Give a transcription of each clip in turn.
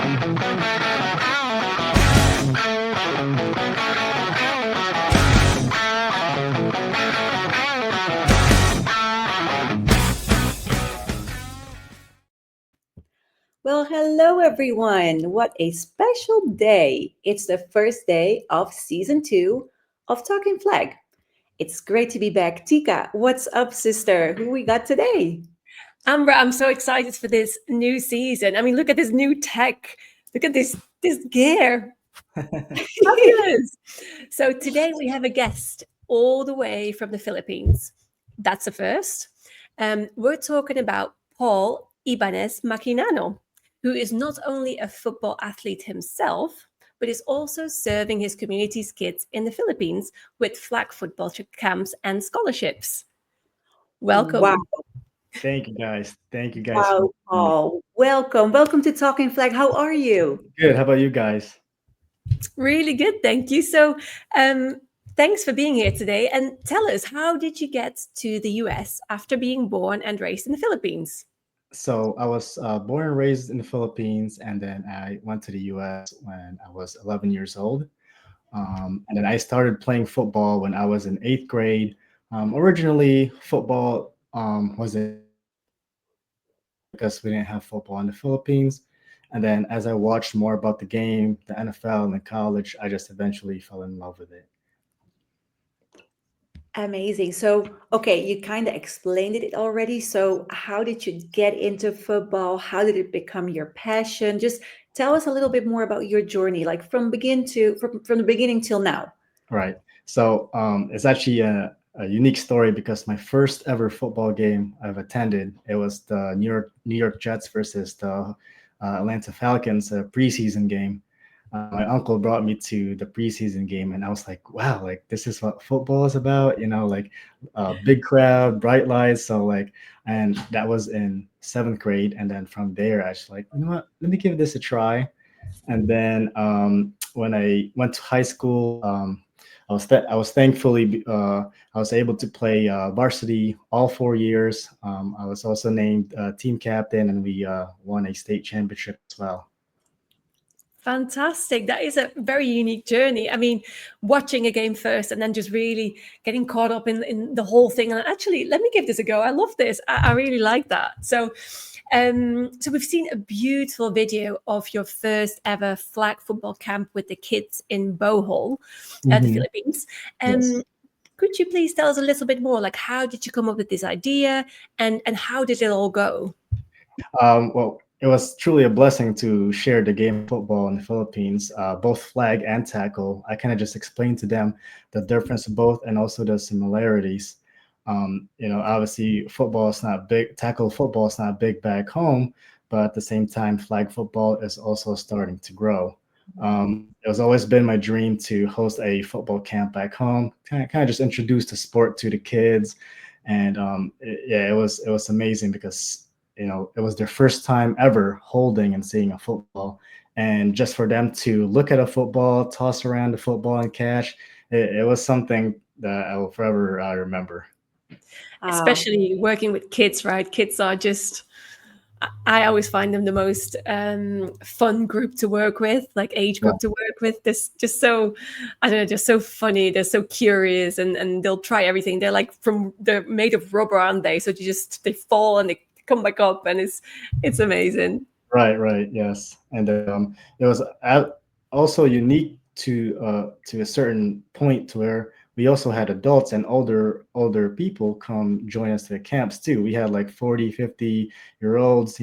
Well, hello everyone. What a special day. It's the first day of season 2 of Talking Flag. It's great to be back. Tika, what's up, sister? Who we got today? Amber, I'm so excited for this new season. I mean, look at this new tech. Look at this gear. Fabulous. So today we have a guest all the way from the Philippines. That's a first. We're talking about Paul Ibanez Makinano, who is not only a football athlete himself, but is also serving his community's kids in the Philippines with flag football camps and scholarships. Wow, Welcome. Thank you guys. Thank you guys for wow, having me. Paul. Welcome. Welcome to Talking Flag. How are you? Good. How about you guys? Really good, thank you. So, um, thanks for being here today. And tell us, how did you get to the US after being born and raised in the Philippines? So I was born and raised in the Philippines, and then I went to the U.S. when I was 11 years old. And then I started playing football when I was in eighth grade. Originally, football wasn't because we didn't have football in the Philippines. And then as I watched more about the game, the NFL, and the college, I just eventually fell in love with it. Amazing. So, okay, you kind of explained it already. So, how did you get into football? How did it become your passion? Just tell us a little bit more about your journey, like from the beginning till now. Right. So it's actually a unique story because my first ever football game I've attended, it was the New York Jets versus the Atlanta Falcons preseason game. My uncle brought me to the preseason game, and I was like, "Wow, like this is what football is about," like big crowd, bright lights. So like, and that was in seventh grade, and then from there, I was like, you know what, let me give this a try. And then when I went to high school, I was thankfully I was able to play varsity all 4 years. I was also named team captain, and we won a state championship as well. Fantastic. That is a very unique journey. I mean, watching a game first and then just really getting caught up in the whole thing. And actually, let me give this a go. I love this. I really like that. So we've seen a beautiful video of your first ever flag football camp with the kids in Bohol, the Mhm. Philippines. Yes. Could you please tell us a little bit more? Like, how did you come up with this idea, and how did it all go? Well, it was truly a blessing to share the game of football in the Philippines, both flag and tackle. I kind of just explained to them the difference of both and also the similarities. Obviously, football is not big, tackle football is not big back home, but at the same time, flag football is also starting to grow. It was always been my dream to host a football camp back home, kind of just introduce the sport to the kids, and yeah, it was amazing because it was their first time ever holding and seeing a football, and just for them to look at a football, toss around the football, and catch it was something that I will forever remember. Uh, Especially working with kids, right? Kids are just, I always find them the most fun group to work with, like age Yeah. group to work with. This just so, I don't know, just so funny. They're so curious, and they'll try everything. They're made of rubber, aren't they? So they fall and they come back up, and it's amazing. Right, yes, and it was also unique to a certain point to where we also had adults and older people come join us to the camps too. We had like 40, 50-year olds,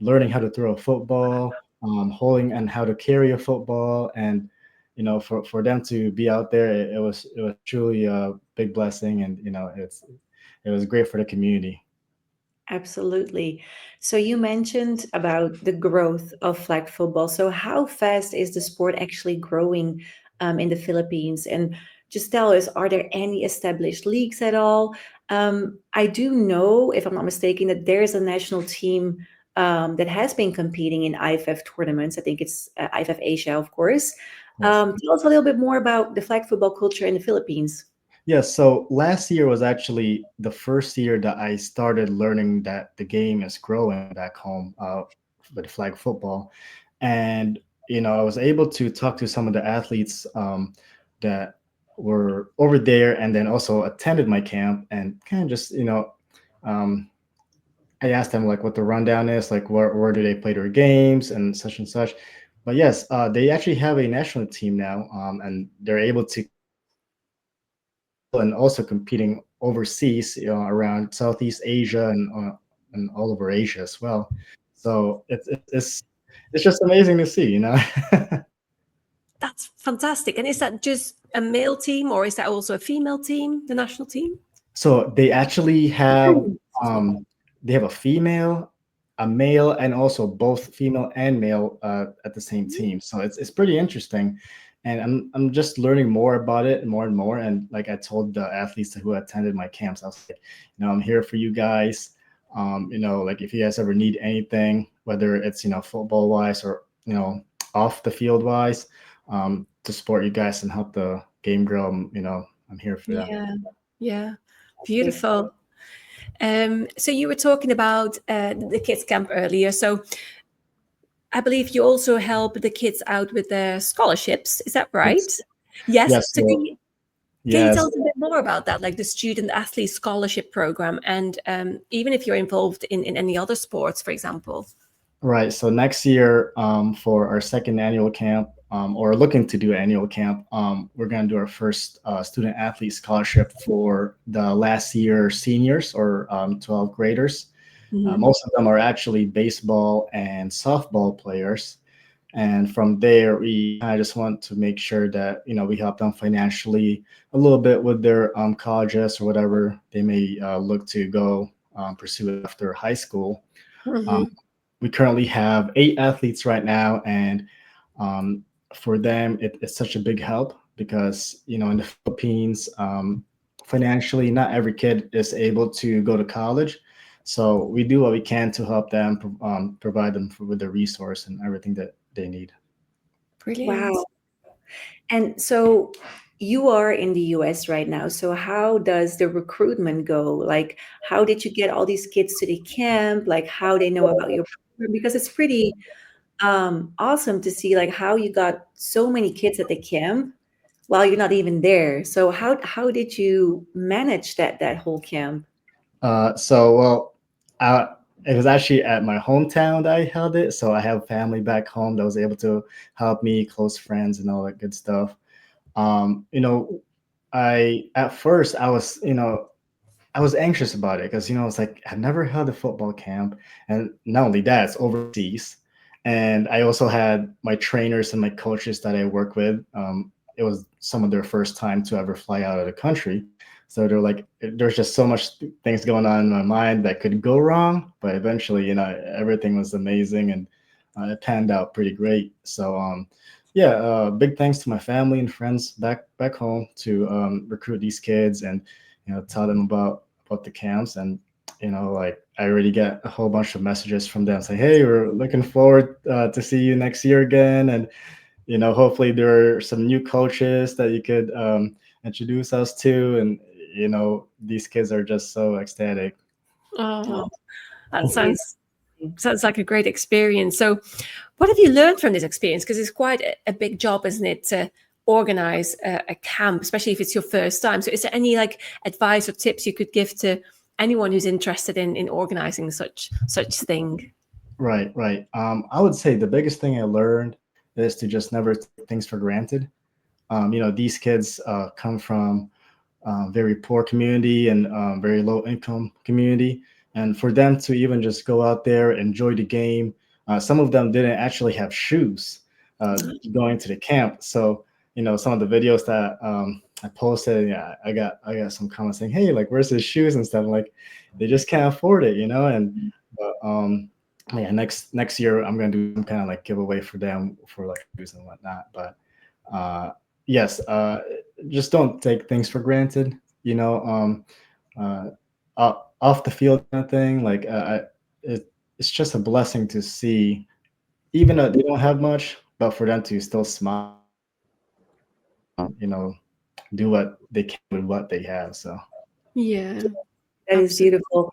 learning how to throw a football, holding and how to carry a football, and for them to be out there, it was truly a big blessing, and it was great for the community. Absolutely. So you mentioned about the growth of flag football. So how fast is the sport actually growing in the Philippines? And just tell us, are there any established leagues at all? I do know, if I'm not mistaken, that there's a national team that has been competing in IFF tournaments. I think it's IFF Asia, of course. Yes. Tell us a little bit more about the flag football culture in the Philippines. Yes, so last year was actually the first year that I started learning that the game is growing back home with flag football. And I was able to talk to some of the athletes that were over there, and then also attended my camp, and kind of just um, I asked them like what the rundown is, like where do they play their games and such and such. But yes, they actually have a national team now, and they're able to and also competing overseas, around Southeast Asia and all over Asia as well. So it's just amazing to see. That's fantastic. And is that just a male team or is that also a female team, the national team? So they actually have Excuse me. um, they have a female, a male, and also both female and male at the same team. So it's pretty interesting, and I'm just learning more about it more and more. And like I told the athletes who attended my camps, I was like, I'm here for you guys. Like if you guys ever need anything, whether it's football wise or off the field wise, to support you guys and help the game grow. I'm here for that. Yeah, yeah. Fantastic. Beautiful. So you were talking about the kids camp earlier. So I believe you also help the kids out with their scholarships. Is that right? Yes. Yes. Yes. So So can you tell yes. us a bit more about that, like the student athlete scholarship program, and even if you're involved in any other sports, for example? Right. So next year, for our second annual camp, or looking to do annual camp, we're going to do our first student athlete scholarship for the last year seniors, or 12th graders. Hmm. Most of them are actually baseball and softball players. And from there, we kind of just want to make sure that we help them financially a little bit with their colleges or whatever they may look to go pursue after high school. Um, Hmm. we currently have 8 athletes right now, and um, for them, it's such a big help because in the Philippines, financially, not every kid is able to go to college. So we do what we can to help them, provide them with the resource and everything that they need. Brilliant. Wow. And so you are in the US right now. So how does the recruitment go? Like, how did you get all these kids to the camp? Like, how they know about your program? Because it's pretty awesome to see like how you got so many kids at the camp while you're not even there. So how did you manage that whole camp? Well, I, it was actually at my hometown that I held it. So I have family back home that was able to help me, close friends, and all that good stuff. Um, you know, I at first I was anxious about it because it's like I've never held a football camp, and not only that, it's overseas. And I also had my trainers and my coaches that I work with. It was some of their first time to ever fly out of the country, so they're like, there's just so much things going on in my mind that could go wrong. But eventually, everything was amazing, and it panned out pretty great. So, yeah, big thanks to my family and friends back home to recruit these kids and tell them about the camps. And like I already get a whole bunch of messages from them saying, hey, we're looking forward to see you next year again. And hopefully there are some new coaches that you could introduce us to. And these kids are just so ecstatic. Oh, Oh, that amazing. sounds like a great experience. So, what have you learned from this experience? Because it's quite a big job, isn't it, to organize a camp, especially if it's your first time. So, is there any like advice or tips you could give to anyone who's interested in organizing such thing? Right. I would say the biggest thing I learned is to just never take things for granted. These kids come from very poor community and very low income community. And for them to even just go out there, enjoy the game, some of them didn't actually have shoes going to the camp. So, some of the videos that I posted, yeah, I got some comments saying, hey, like, where's his shoes and stuff. Like, they just can't afford it. And but yeah, next year I'm gonna do some kind of like giveaway for them for like shoes and whatnot. But uh, yes, just don't take things for granted. Uh, off the field kind of thing. Like it's just a blessing to see, even though they don't have much, but for them to still smile, do what they can with what they have. So Yeah, That is absolutely. beautiful.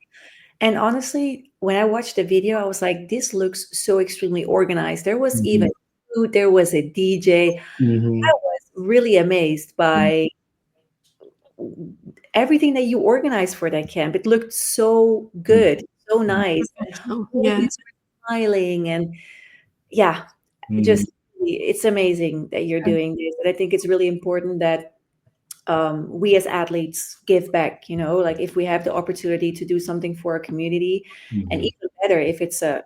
And honestly, when I watched the video, I was like, this looks so extremely organized. There was even Mhm. food, there was a DJ. I Mhm. was really amazed by everything that you organized for that camp. It looked so Mhm. good, so nice. Oh, All yeah. kids were smiling, and yeah, Mhm. just it's amazing that you're doing this. And I think it's really important that we as athletes give back, like if we have the opportunity to do something for a community, and Mhm. even better if it's a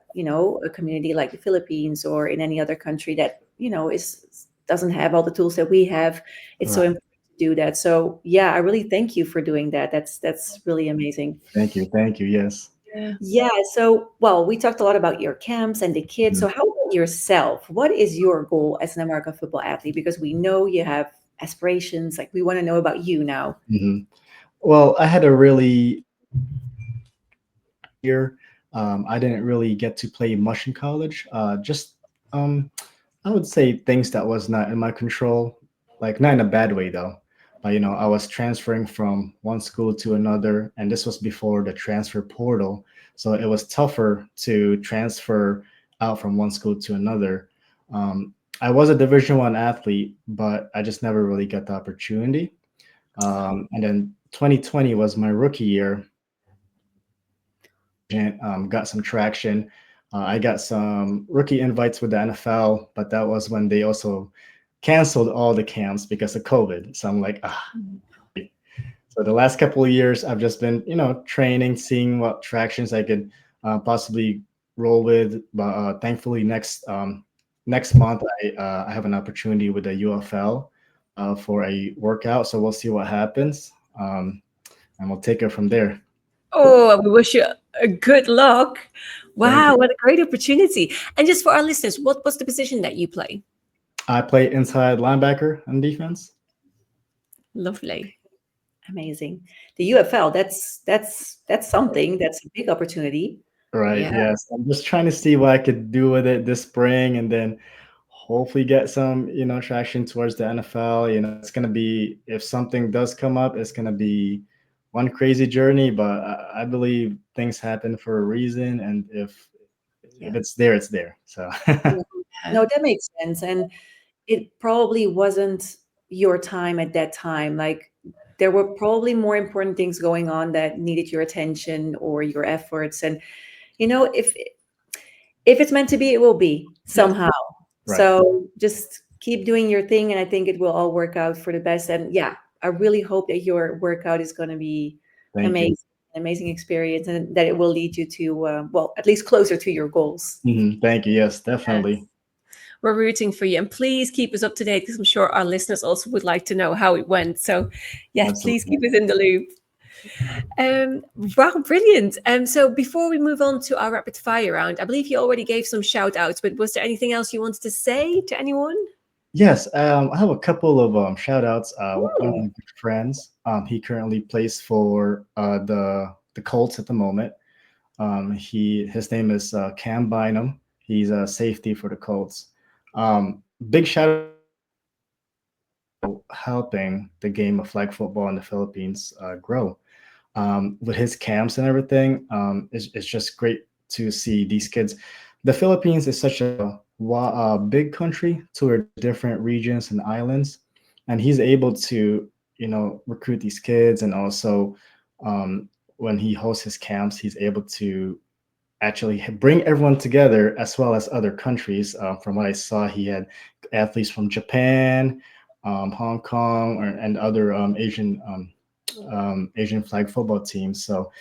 community like the Philippines or in any other country that is doesn't have all the tools that we have. It's so Right. important to do that. So yeah, I really thank you for doing that. That's really amazing. Thank you. Thank you. Yes. Yeah. Yeah, so well, we talked a lot about your camps and the kids. Mhm. So how about yourself? What is your goal as an American football athlete? Because we know you have aspirations. Like we want to know about you now. Mhm. Well, I had a really year. I didn't really get to play much in college. Just um, I would say things that was not in my control, like not in a bad way though. But I was transferring from one school to another, and this was before the transfer portal, so it was tougher to transfer out from one school to another. Um, I was a Division 1 athlete, but I just never really got the opportunity. And then 2020 was my rookie year, got some traction. I got some rookie invites with the NFL, but that was when they also canceled all the camps because of COVID. So I'm like, ah. So the last couple of years, I've just been, training, seeing what tractions I could possibly roll with. But thankfully, next month, I have an opportunity with the UFL for a workout. So we'll see what happens, and we'll take it from there. Oh, we wish you a good luck. Thank you. Wow, what a great opportunity. And just for our listeners, what's the position that you play? I play inside linebacker on defense. Lovely. Amazing. The UFL, that's something. That's a big opportunity. Right. Yeah. Yes. I'm just trying to see what I could do with it this spring, and then hopefully get some, traction towards the NFL. It's gonna be, if something does come up, it's gonna be one crazy journey. But I believe things happen for a reason, and if Yeah. it's there, it's there. So Yeah. No, that makes sense. And it probably wasn't your time at that time. Like there were probably more important things going on that needed your attention or your efforts. And if it's meant to be, it will be Yes. somehow. right. So just keep doing your thing, and I think it will all work out for the best. And yeah, I really hope that your workout is going to be Thank you. amazing, amazing experience, and that it will lead you to well, at least closer to your goals. Thank you. Yes, definitely. Yes. We're rooting for you. And please keep us up to date because I'm sure our listeners also would like to know how it went. So, yes, please Absolutely. keep us in the loop. Wow, brilliant. So, before we move on to our rapid fire round, I believe you already gave some shout outs, but was there anything else you wanted to say to anyone? Yes, I have a couple of shout outs. One of Ooh, my good friends, he currently plays for the Colts at the moment. His name is Cam Bynum. He's a safety for the Colts. Big shout out helping the game of flag football in the Philippines grow. With his camps and everything. It's just great to see these kids. The Philippines is such a big country to where there's different regions and islands, and he's able to recruit these kids, and also um, when he hosts his camps, he's able to actually bring everyone together as well as other countries. From what I saw, he had athletes from Japan, Hong Kong, and other Asian flag football teams. So,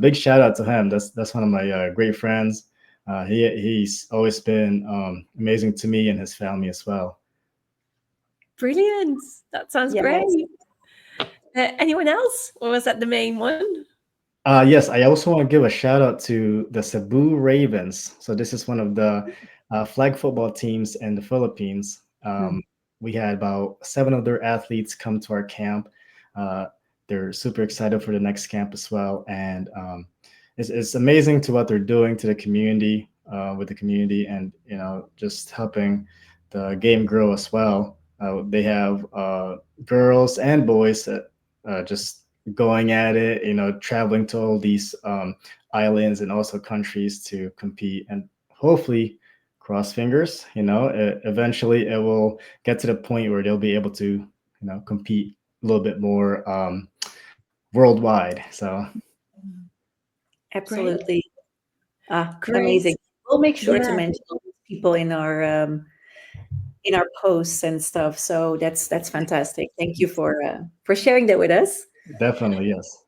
big shout out to him. That's one of my great friends. He's always been amazing to me and his family as well. brilliant. That sounds great. Yes. Anyone else? Or was that the main one? Yes, I also want to give a shout out to the Cebu Ravens. So this is one of the flag football teams in the Philippines. We had about 7 of their athletes come to our camp. Uh, they're super excited for the next camp as well, and it's amazing to what they're doing to the community, with the community, and just helping the game grow as well. They have girls and boys that just going at it, traveling to all these islands and also countries to compete, and hopefully, cross fingers, eventually it will get to the point where they'll be able to, compete a little bit more worldwide. So Great. Absolutely. Great. Amazing. We'll make sure to Yeah. mention all these people in our posts and stuff. So that's fantastic. Thank you for sharing that with us. definitely, yes.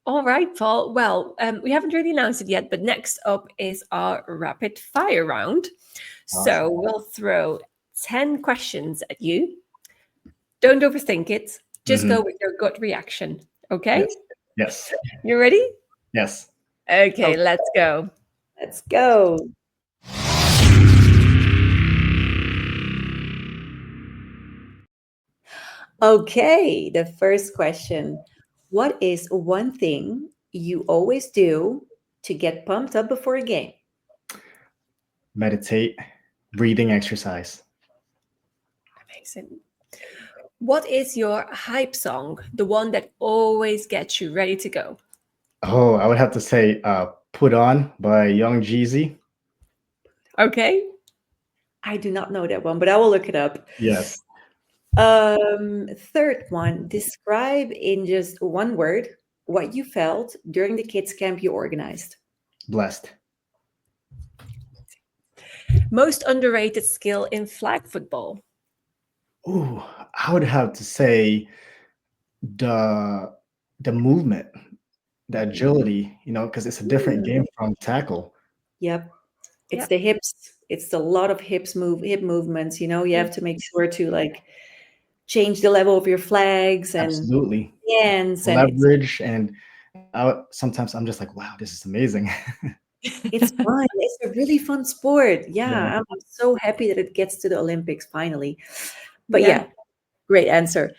All right, Paul. Well, we haven't really announced it yet, but next up is our rapid fire round. So Awesome. we'll throw 10 questions at you. Don't overthink it. Just go Hmm. with your gut reaction. Okay? Yes, yes, You ready? yes. Okay, Oh, let's go. let's go. Okay, the first question. What is one thing you always do to get pumped up before a game? Meditate, breathing exercise. Amazing. What is your hype song? The one that always gets you ready to go. Oh, I would have to say "Put On" by Young Jeezy. Okay? I do not know that one, but I will look it up. Yes, Third one, describe in just one word what you felt during the kids' camp you organized. blessed. Most underrated skill in flag football. Ooh, I would have to say the the movement, the agility, because it's a different Mm, game from tackle. yep. It's Yeah. the hips. It's a lot of hip movements. You have to make sure to like change the level of your flags and Absolutely. hands, and Leverage, and sometimes I'm just like, wow, this is amazing. it's fun. It's a really fun sport. Yeah. Yeah, I'm so happy that it gets to the Olympics finally. But Yeah. yeah, great answer.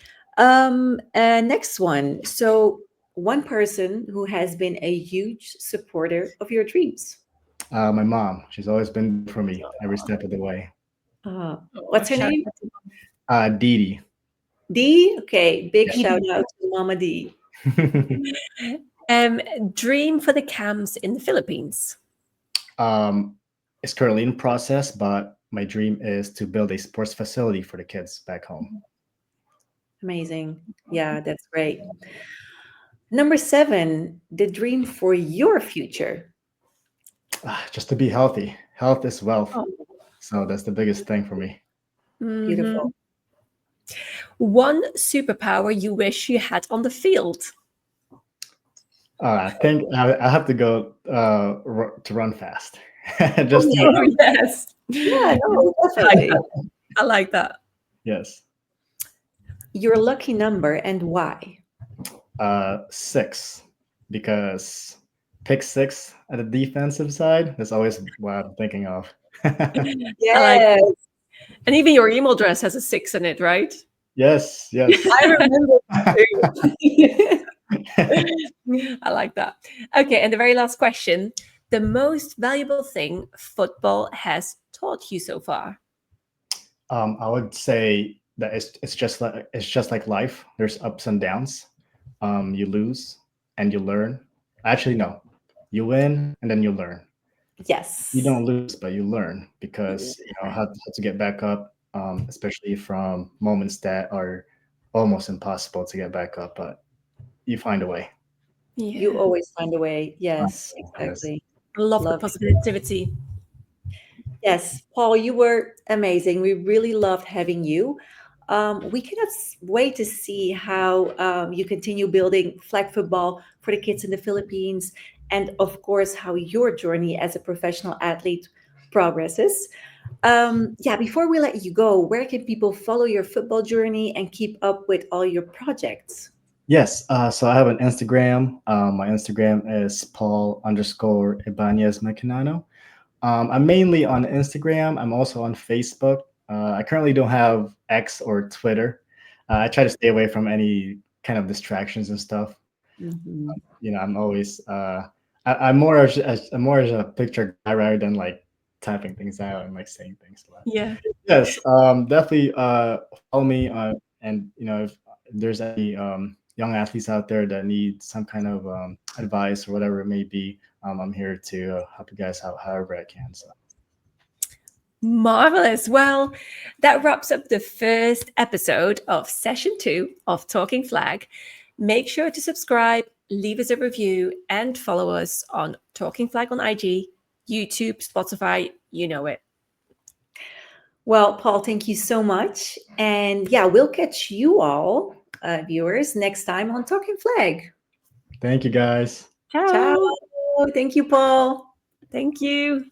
Next one. So, one person who has been a huge supporter of your dreams. My mom, she's always been there for me every step of the way. Uh, Oh, what's her shout name? out to Dee Dee. Okay, big Dee. shout out to Mama Dee. Um, dream for the camps in the Philippines. um, it's currently in process, but my dream is to build a sports facility for the kids back home. Amazing. Yeah, that's great. Number seven, the dream for your future. Just to be healthy. Health is wealth. Oh, So that's the biggest thing for me. Mhm. beautiful. One superpower you wish you had on the field. I think I have to go to run fast. Oh, Just to, Oh, yeah. yes. Yeah, no, I like definitely. that. I like that. yes, Your lucky number and why? 6, because pick 6 at the defensive side. That's always what I'm thinking of. I like Yes, and even your email address has a 6 in it, right? Yes, yes. I remember too. I like that. Okay, and the very last question. The most valuable thing football has taught you so far. I would say that it's just like life. There's ups and downs. You lose and you learn. Actually, no, you win and then you learn. You Yes. don't lose, but you learn because how to get back up, especially from moments that are almost impossible to get back up, but you find a way. You Yeah. always find a way. Yes, Yes. exactly. I love the Love. positivity. Yes, Paul, you were amazing. We really loved having you. We cannot wait to see how you continue building flag football for the kids in the Philippines, and of course, how your journey as a professional athlete progresses. Yeah, before we let you go, where can people follow your football journey and keep up with all your projects? Yes. So I have an Instagram. My Instagram is Paul underscore Ibanez Makinano. I'm mainly on Instagram. I'm also on Facebook. I currently don't have X or Twitter. I try to stay away from any kind of distractions and stuff. Mhm. I'm always I'm more as a picture guy rather than like typing things out and like saying things. But Yeah. yes, definitely follow me. And if there's any young athletes out there that need some kind of advice or whatever it may be, I'm here to help you guys out however I can. So Marvelous. Well, that wraps up the first episode of session 2 of Talking Flag. Make sure to subscribe, leave us a review, and follow us on Talking Flag on IG, YouTube, Spotify. You know it. Well, Paul, thank you so much. And yeah, we'll catch you all, viewers, next time on Talking Flag. thank you guys. Ciao. Ciao. Thank you, Paul. Thank you.